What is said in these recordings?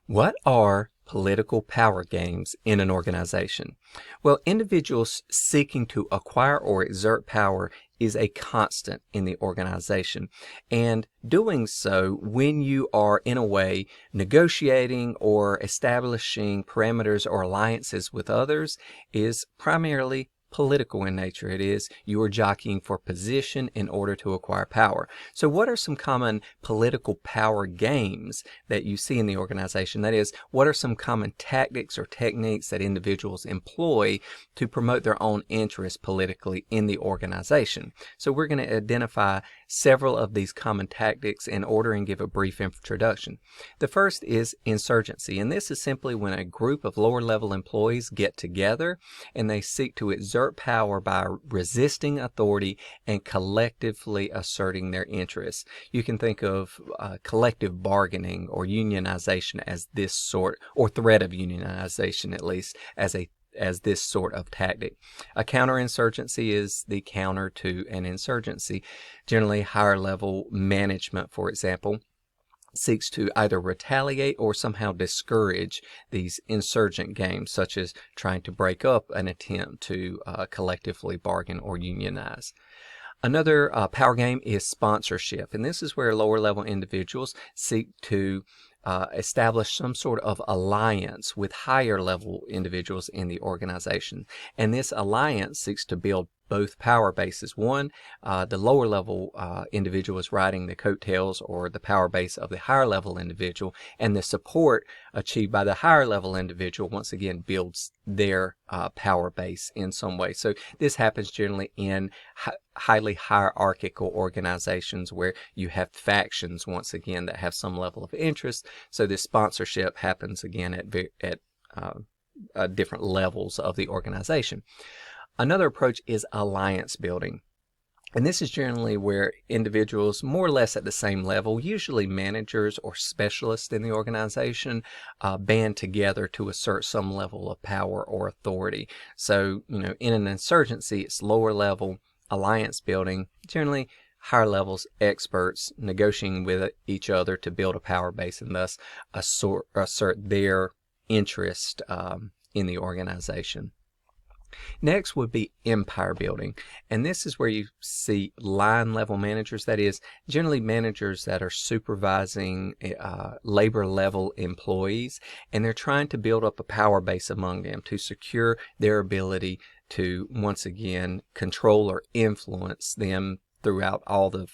What are political power games in an organization? Well, individuals seeking to acquire or exert power is a constant in the organization. And doing so, when you are in a way negotiating or establishing parameters or alliances with others, is primarily political in nature. It is you are jockeying for position in order to acquire power. So what are some common political power games that you see in the organization? That is, what are some common tactics or techniques that individuals employ to promote their own interests politically in the organization? So we're going to identify several of these common tactics in order and give a brief introduction. The first is insurgency, and this is simply when a group of lower level employees get together and they seek to exert power by resisting authority and collectively asserting their interests. You can think of collective bargaining or unionization as this sort, or threat of unionization at least, as this sort of tactic. A counterinsurgency is the counter to an insurgency. Generally, higher level management, for example, seeks to either retaliate or somehow discourage these insurgent games, such as trying to break up an attempt to collectively bargain or unionize. Another power game is sponsorship, and this is where lower level individuals seek to establish some sort of alliance with higher level individuals in the organization. And this alliance seeks to build both power bases. One, the lower level individual is riding the coattails or the power base of the higher level individual, and the support achieved by the higher level individual once again builds their power base in some way. So this happens generally in highly hierarchical organizations where you have factions once again that have some level of interest. So this sponsorship happens again at different levels of the organization. Another approach is alliance building. And this is generally where individuals more or less at the same level, usually managers or specialists in the organization, band together to assert some level of power or authority. So, in an insurgency, it's lower level alliance building, generally higher levels, experts negotiating with each other to build a power base and thus assert their interest in the organization. Next would be empire building, and this is where you see line level managers, that is generally managers that are supervising labor level employees, and they're trying to build up a power base among them to secure their ability to once again control or influence them throughout all the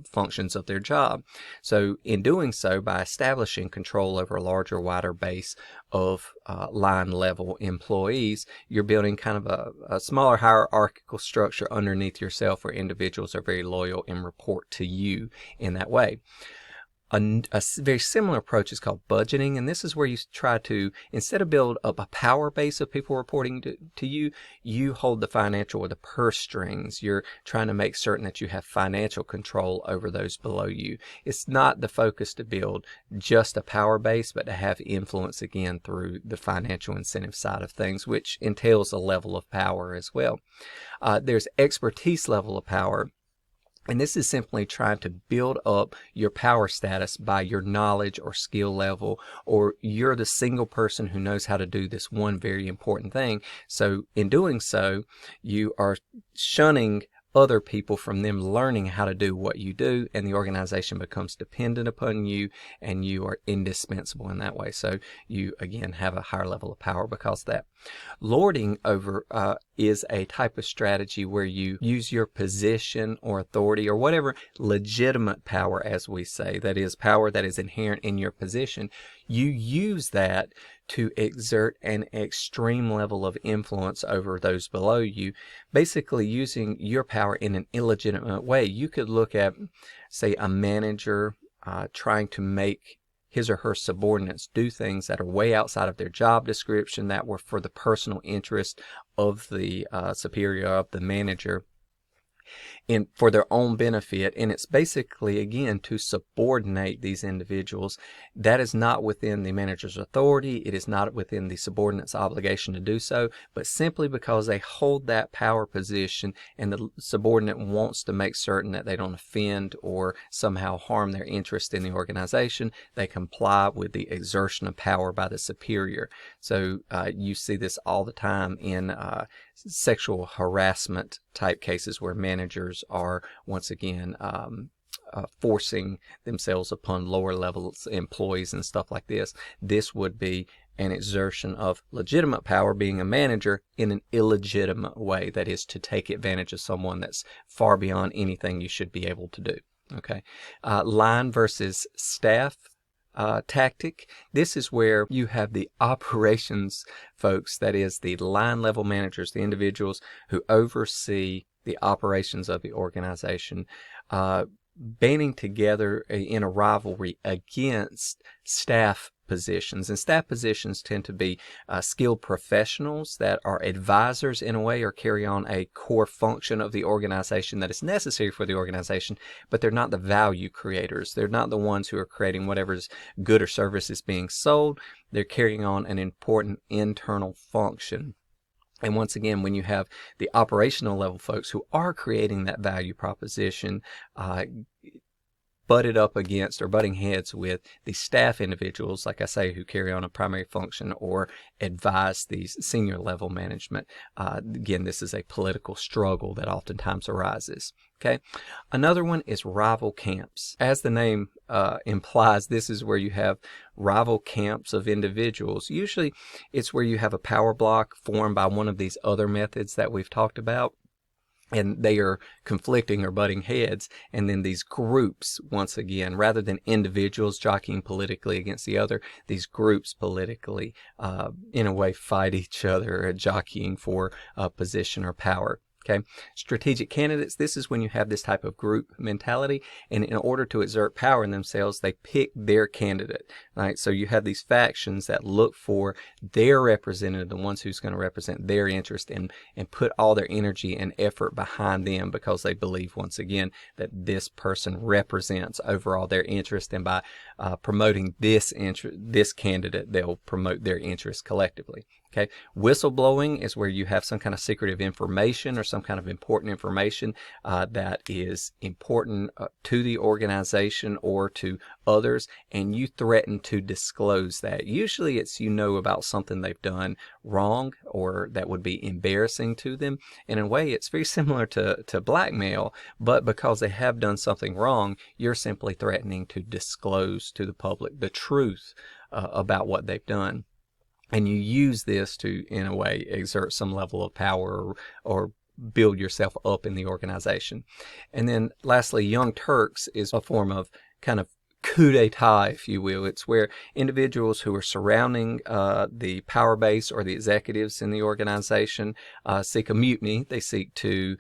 functions of their job. So in doing so, by establishing control over a larger, wider base of line level employees, you're building kind of a smaller hierarchical structure underneath yourself where individuals are very loyal and report to you in that way. A very similar approach is called budgeting, and this is where you try to, instead of build up a power base of people reporting to you, you hold the financial or the purse strings. You're trying to make certain that you have financial control over those below you. It's not the focus to build just a power base, but to have influence again through the financial incentive side of things, which entails a level of power as well. There's expertise level of power. And this is simply trying to build up your power status by your knowledge or skill level, or you're the single person who knows how to do this one very important thing. So in doing so, you are shunning other people from them learning how to do what you do, and the organization becomes dependent upon you, and you are indispensable in that way. So you again have a higher level of power because of that. Lording over is a type of strategy where you use your position or authority or whatever legitimate power, as we say, that is power that is inherent in your position. You use that to exert an extreme level of influence over those below you, basically using your power in an illegitimate way. You could look at, say, a manager trying to make his or her subordinates do things that are way outside of their job description that were for the personal interest of the superior, of the manager. for their own benefit, and it's basically, again, to subordinate these individuals. That is not within the manager's authority. It is not within the subordinate's obligation to do so, but simply because they hold that power position and the subordinate wants to make certain that they don't offend or somehow harm their interest in the organization, they comply with the exertion of power by the superior. So you see this all the time in sexual harassment type cases where managers are once again forcing themselves upon lower levels employees and stuff like this. This would be an exertion of legitimate power, being a manager, in an illegitimate way, that is to take advantage of someone that's far beyond anything you should be able to do. Okay, line versus staff tactic. This is where you have the operations folks, that is the line level managers, the individuals who oversee the operations of the organization, banding together in a rivalry against staff positions. And staff positions tend to be skilled professionals that are advisors in a way, or carry on a core function of the organization that is necessary for the organization, but they're not the value creators. They're not the ones who are creating whatever's good or service is being sold. They're carrying on an important internal function. And once again, when you have the operational level folks who are creating that value proposition, butted up against or butting heads with the staff individuals, like I say, who carry on a primary function or advise these senior level management. Again, this is a political struggle that oftentimes arises. Okay, another one is rival camps. As the name implies, this is where you have rival camps of individuals. Usually it's where you have a power block formed by one of these other methods that we've talked about, and they are conflicting or butting heads. And then these groups, once again, rather than individuals jockeying politically against the other, these groups politically, in a way, fight each other, jockeying for position or power. Okay, strategic candidates, this is when you have this type of group mentality, and in order to exert power in themselves, they pick their candidate, right? So you have these factions that look for their representative, the ones who's going to represent their interest, and put all their energy and effort behind them, because they believe, once again, that this person represents overall their interest, and by promoting this candidate, they'll promote their interest collectively. Okay, whistleblowing is where you have some kind of secretive information or some kind of important information that is important to the organization or to others, and you threaten to disclose that. Usually it's, about something they've done wrong or that would be embarrassing to them. And in a way, it's very similar to blackmail, but because they have done something wrong, you're simply threatening to disclose to the public the truth about what they've done. And you use this to, in a way, exert some level of power or build yourself up in the organization. And then lastly, Young Turks is a form of kind of coup d'etat, if you will. It's where individuals who are surrounding the power base or the executives in the organization seek a mutiny. They seek to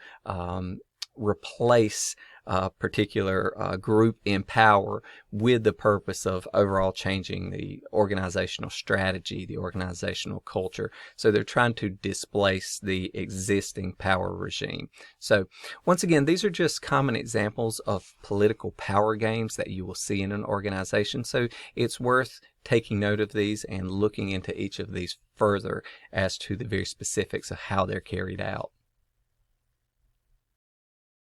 replace a particular group in power with the purpose of overall changing the organizational strategy, the organizational culture. So they're trying to displace the existing power regime. So once again, these are just common examples of political power games that you will see in an organization. So it's worth taking note of these and looking into each of these further as to the very specifics of how they're carried out.